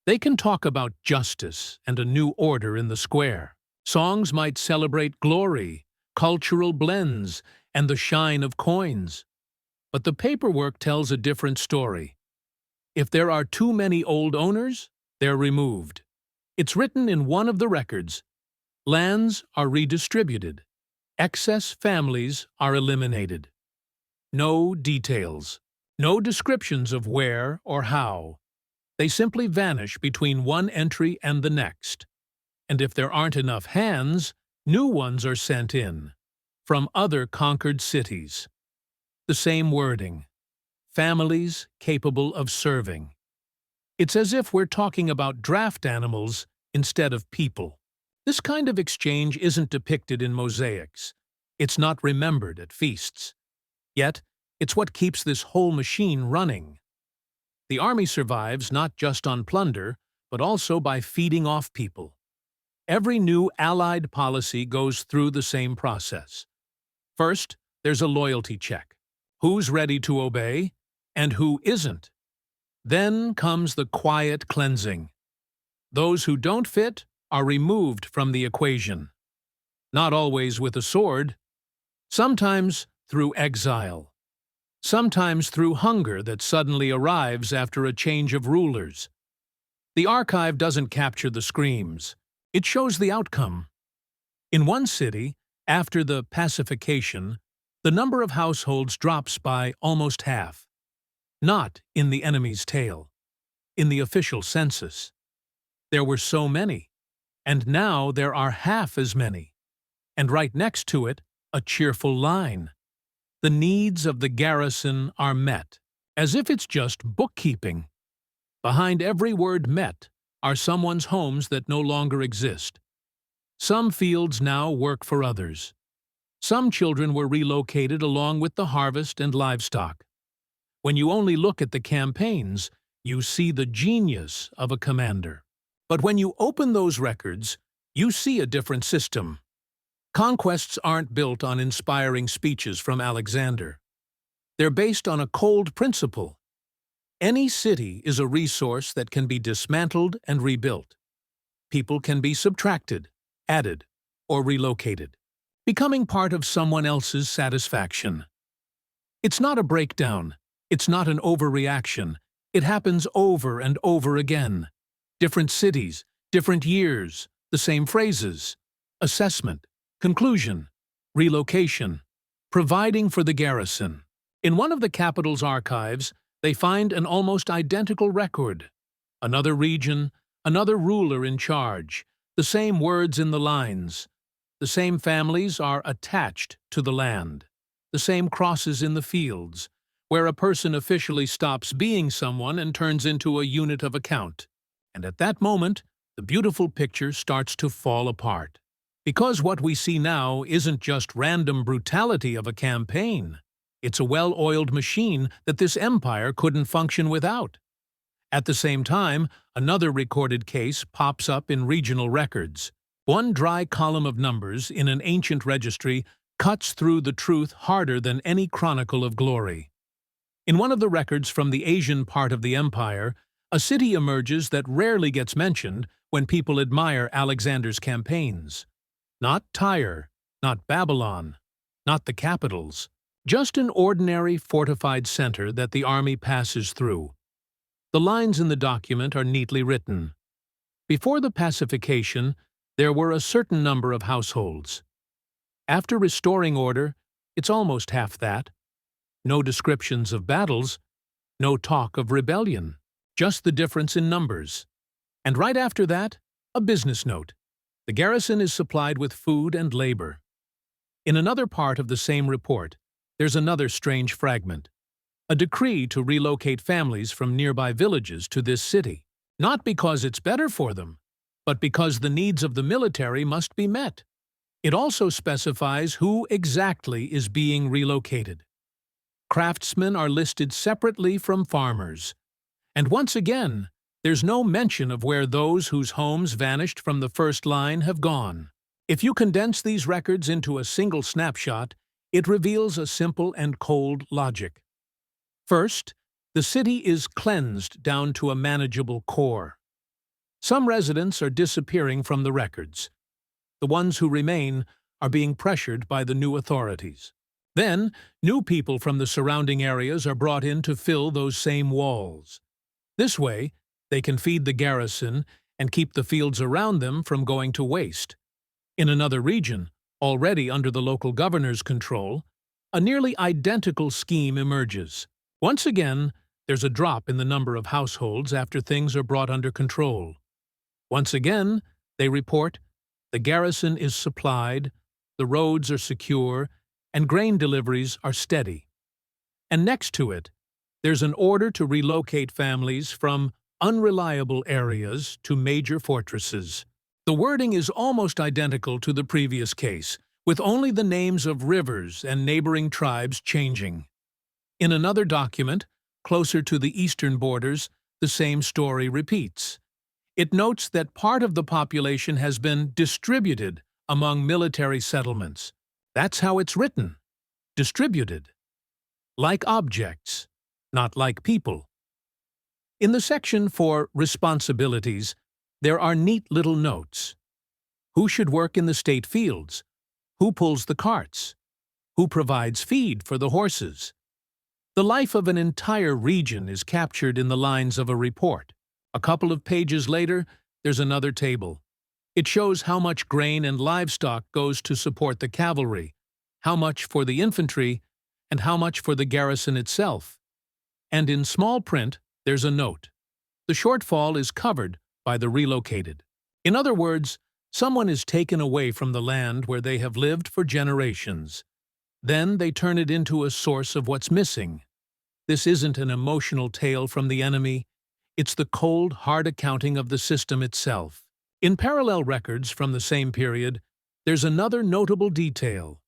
A: They can talk about justice and a new order in the square. Songs might celebrate glory, cultural blends, and the shine of coins. But the paperwork tells a different story. If there are too many old owners, they're removed. It's written in one of the records. Lands are redistributed. Excess families are eliminated. No details. No descriptions of where or how. They simply vanish between one entry and the next. And if there aren't enough hands, new ones are sent in, from other conquered cities. The same wording. Families capable of serving. It's as if we're talking about draft animals instead of people. This kind of exchange isn't depicted in mosaics. It's not remembered at feasts. Yet, it's what keeps this whole machine running. The army survives not just on plunder, but also by feeding off people. Every new Allied policy goes through the same process. First, there's a loyalty check. Who's ready to obey, and who isn't? Then comes the quiet cleansing. Those who don't fit are removed from the equation. Not always with a sword. Sometimes through exile. Sometimes through hunger that suddenly arrives after a change of rulers. The archive doesn't capture the screams. It shows the outcome. In one city, after the pacification, the number of households drops by almost half. Not in the enemy's tale, in the official census. There were so many, and now there are half as many. And right next to it, a cheerful line. The needs of the garrison are met, as if it's just bookkeeping. Behind every word met are someone's homes that no longer exist. Some fields now work for others. Some children were relocated along with the harvest and livestock. When you only look at the campaigns, you see the genius of a commander. But when you open those records, you see a different system. Conquests aren't built on inspiring speeches from Alexander. They're based on a cold principle. Any city is a resource that can be dismantled and rebuilt. People can be subtracted, added, or relocated. becoming part of someone else's satisfaction. It's not a breakdown. It's not an overreaction. It happens over and over again. Different cities, different years, the same phrases. Assessment, conclusion, relocation, providing for the garrison. In one of the capital's archives, they find an almost identical record. Another region, another ruler in charge, the same words in the lines. The same families are attached to the land. The same crosses in the fields, where a person officially stops being someone and turns into a unit of account. And at that moment, the beautiful picture starts to fall apart. Because what we see now isn't just random brutality of a campaign. It's a well-oiled machine that this empire couldn't function without. At the same time, another recorded case pops up in regional records. One dry column of numbers in an ancient registry cuts through the truth harder than any chronicle of glory. In one of the records from the Asian part of the empire, a city emerges that rarely gets mentioned when people admire Alexander's campaigns. Not Tyre, not Babylon, not the capitals, just an ordinary fortified center that the army passes through. The lines in the document are neatly written. Before the pacification, there were a certain number of households. After restoring order, it's almost half that. No descriptions of battles, no talk of rebellion, just the difference in numbers. And right after that, a business note. The garrison is supplied with food and labor. In another part of the same report, there's another strange fragment. A decree to relocate families from nearby villages to this city. Not because it's better for them, but because the needs of the military must be met. It also specifies who exactly is being relocated. Craftsmen are listed separately from farmers. And once again, there's no mention of where those whose homes vanished from the first line have gone. If you condense these records into a single snapshot, it reveals a simple and cold logic. First, the city is cleansed down to a manageable core. Some residents are disappearing from the records. The ones who remain are being pressured by the new authorities. Then, new people from the surrounding areas are brought in to fill those same walls. This way, they can feed the garrison and keep the fields around them from going to waste. In another region, already under the local governor's control, a nearly identical scheme emerges. Once again, there's a drop in the number of households after things are brought under control. Once again, they report, the garrison is supplied, the roads are secure, and grain deliveries are steady. And next to it, there's an order to relocate families from unreliable areas to major fortresses. The wording is almost identical to the previous case, with only the names of rivers and neighboring tribes changing. In another document, closer to the eastern borders, the same story repeats. It notes that part of the population has been distributed among military settlements. That's how it's written. Distributed. Like objects, not like people. In the section for responsibilities, there are neat little notes. Who should work in the state fields? Who pulls the carts? Who provides feed for the horses? The life of an entire region is captured in the lines of a report. A couple of pages later, there's another table. It shows how much grain and livestock goes to support the cavalry, how much for the infantry, and how much for the garrison itself. And in small print, there's a note. The shortfall is covered by the relocated. In other words, someone is taken away from the land where they have lived for generations. Then they turn it into a source of what's missing. This isn't an emotional tale from the enemy. It's the cold, hard accounting of the system itself. In parallel records from the same period, there's another notable detail.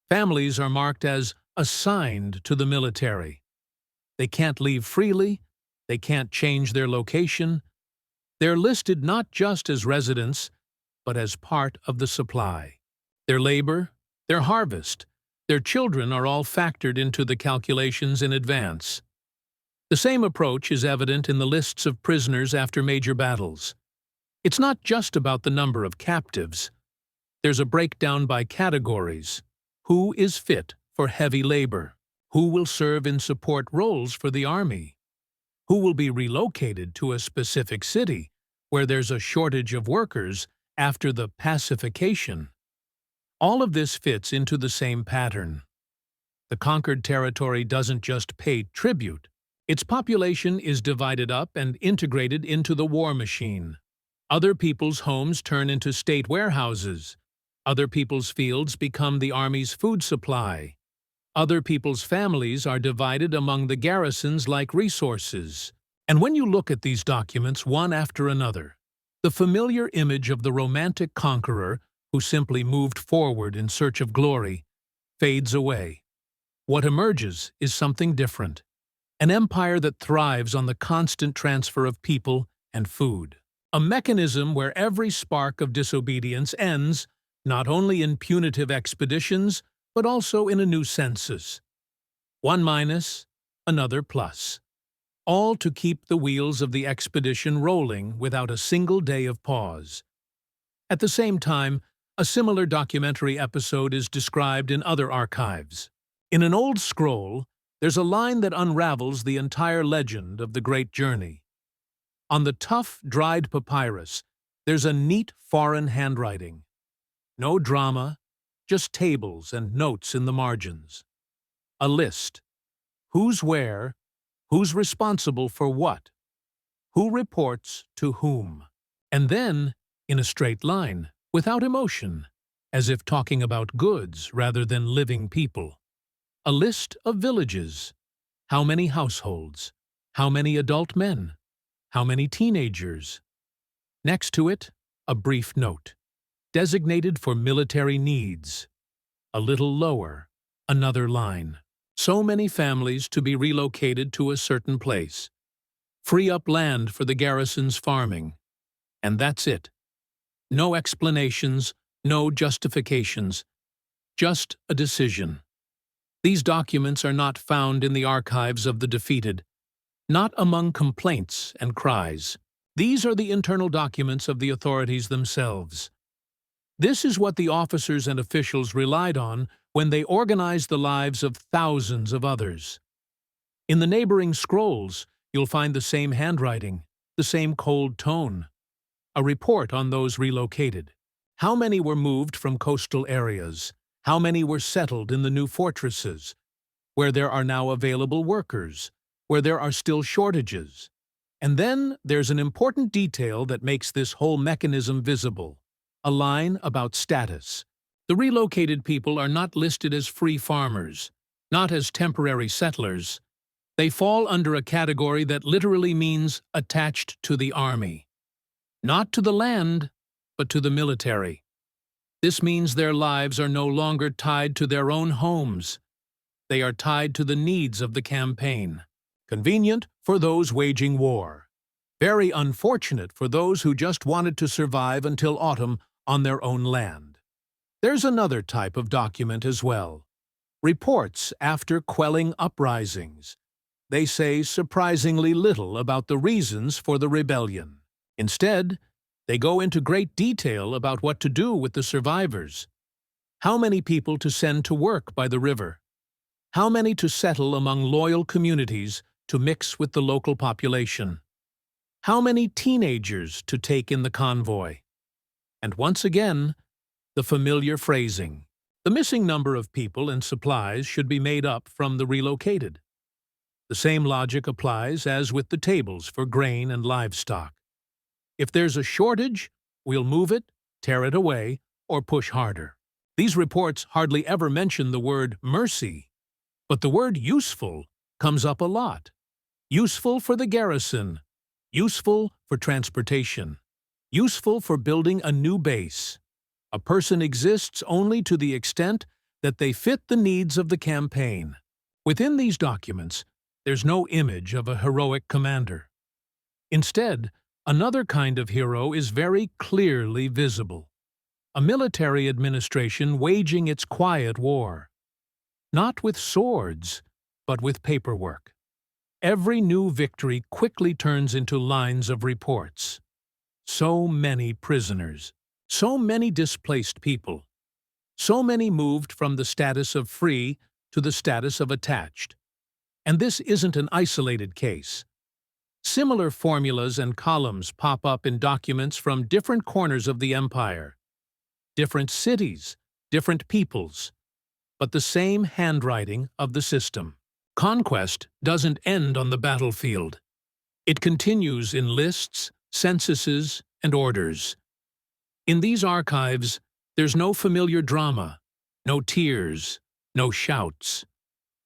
A: Families are marked as assigned to the military. They can't leave freely, they can't change their location. They're listed not just as residents, but as part of the supply. Their labor, their harvest, their children are all factored into the calculations in advance. The same approach is evident in the lists of prisoners after major battles. It's not just about the number of captives. There's a breakdown by categories. Who is fit for heavy labor? Who will serve in support roles for the army? Who will be relocated to a specific city where there's a shortage of workers after the pacification? All of this fits into the same pattern. The conquered territory doesn't just pay tribute. Its population is divided up and integrated into the war machine. Other people's homes turn into state warehouses. Other people's fields become the army's food supply. Other people's families are divided among the garrisons like resources. And when you look at these documents one after another, the familiar image of the romantic conqueror who simply moved forward in search of glory fades away. What emerges is something different, an empire that thrives on the constant transfer of people and food. A mechanism where every spark of disobedience ends not only in punitive expeditions, but also in a new census. One minus, another plus. All to keep the wheels of the expedition rolling without a single day of pause. At the same time, a similar documentary episode is described in other archives. In an old scroll, there's a line that unravels the entire legend of the Great Journey. On the tough, dried papyrus, there's a neat foreign handwriting. No drama, just tables and notes in the margins. A list. Who's where, who's responsible for what, who reports to whom. And then, in a straight line, without emotion, as if talking about goods rather than living people. A list of villages. How many households? How many adult men? How many teenagers? Next to it, a brief note, designated for military needs. A little lower, another line. So many families to be relocated to a certain place. Free up land for the garrison's farming. And that's it. No explanations, no justifications. Just a decision. These documents are not found in the archives of the defeated, not among complaints and cries. These are the internal documents of the authorities themselves. This is what the officers and officials relied on when they organized the lives of thousands of others. In the neighboring scrolls, you'll find the same handwriting, the same cold tone. A report on those relocated. How many were moved from coastal areas? How many were settled in the new fortresses, where there are now available workers, where there are still shortages? And then there's an important detail that makes this whole mechanism visible. A line about status. The relocated people are not listed as free farmers, not as temporary settlers. They fall under a category that literally means attached to the army. Not to the land, but to the military. This means their lives are no longer tied to their own homes. They are tied to the needs of the campaign. Convenient for those waging war. Very unfortunate for those who just wanted to survive until autumn on their own land. There's another type of document as well. Reports after quelling uprisings. They say surprisingly little about the reasons for the rebellion. Instead, they go into great detail about what to do with the survivors. How many people to send to work by the river? How many to settle among loyal communities to mix with the local population? How many teenagers to take in the convoy? And once again, the familiar phrasing. The missing number of people and supplies should be made up from the relocated. The same logic applies as with the tables for grain and livestock. If there's a shortage, we'll move it, tear it away, or push harder. These reports hardly ever mention the word mercy, but the word useful comes up a lot. Useful for the garrison, useful for transportation, useful for building a new base. A person exists only to the extent that they fit the needs of the campaign. Within these documents, there's no image of a heroic commander. Instead, another kind of hero is very clearly visible. A military administration waging its quiet war. Not with swords, but with paperwork. Every new victory quickly turns into lines of reports. So many prisoners. So many displaced people. So many moved from the status of free to the status of attached. And this isn't an isolated case. Similar formulas and columns pop up in documents from different corners of the empire, different cities, different peoples, but the same handwriting of the system. Conquest doesn't end on the battlefield. It continues in lists, censuses, and orders. In these archives, there's no familiar drama, no tears, no shouts.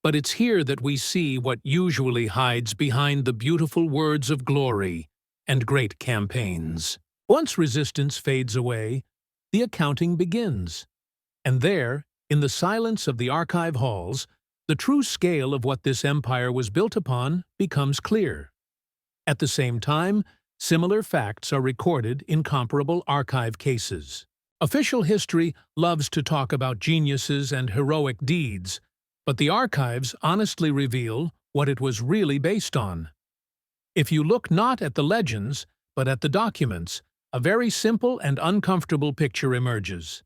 A: But it's here that we see what usually hides behind the beautiful words of glory and great campaigns. Once resistance fades away, the accounting begins. And there, in the silence of the archive halls, the true scale of what this empire was built upon becomes clear. At the same time, similar facts are recorded in comparable archive cases. Official history loves to talk about geniuses and heroic deeds, but the archives honestly reveal what it was really based on. If you look not at the legends, but at the documents, a very simple and uncomfortable picture emerges.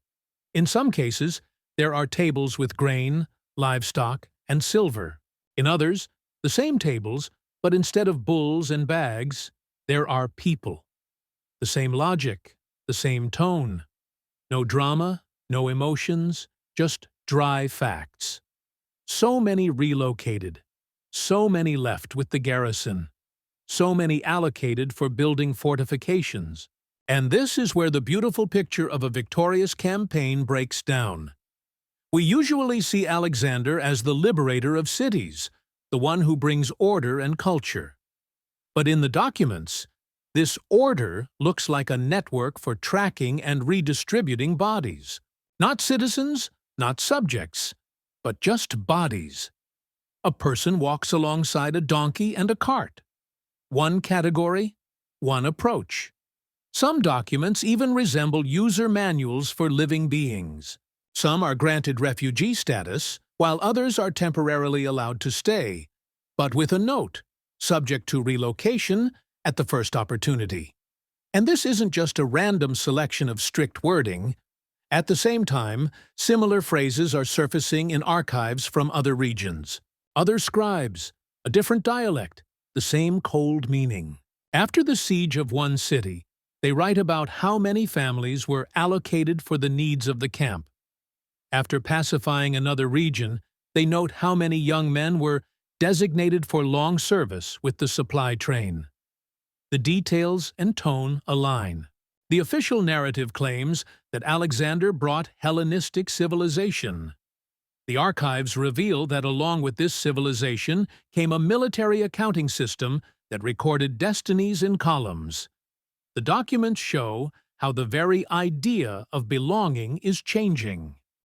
A: In some cases, there are tables with grain, livestock, and silver. In others, the same tables, but instead of bulls and bags, there are people. The same logic, the same tone. No drama, no emotions, just dry facts. So many relocated, so many left with the garrison, so many allocated for building fortifications. And this is where the beautiful picture of a victorious campaign breaks down. We usually see Alexander as the liberator of cities, the one who brings order and culture. But in the documents, this order looks like a network for tracking and redistributing bodies. Not citizens, not subjects, but just bodies. A person walks alongside a donkey and a cart. One category, one approach. Some documents even resemble user manuals for living beings. Some are granted refugee status, while others are temporarily allowed to stay, but with a note, subject to relocation at the first opportunity. And this isn't just a random selection of strict wording. At the same time, similar phrases are surfacing in archives from other regions. Other scribes, a different dialect, the same cold meaning. After the siege of one city, they write about how many families were allocated for the needs of the camp. After pacifying another region, they note how many young men were designated for long service with the supply train. The details and tone align. The official narrative claims that Alexander brought Hellenistic civilization. The archives reveal that along with this civilization came a military accounting system that recorded destinies in columns. The documents show how the very idea of belonging is changing.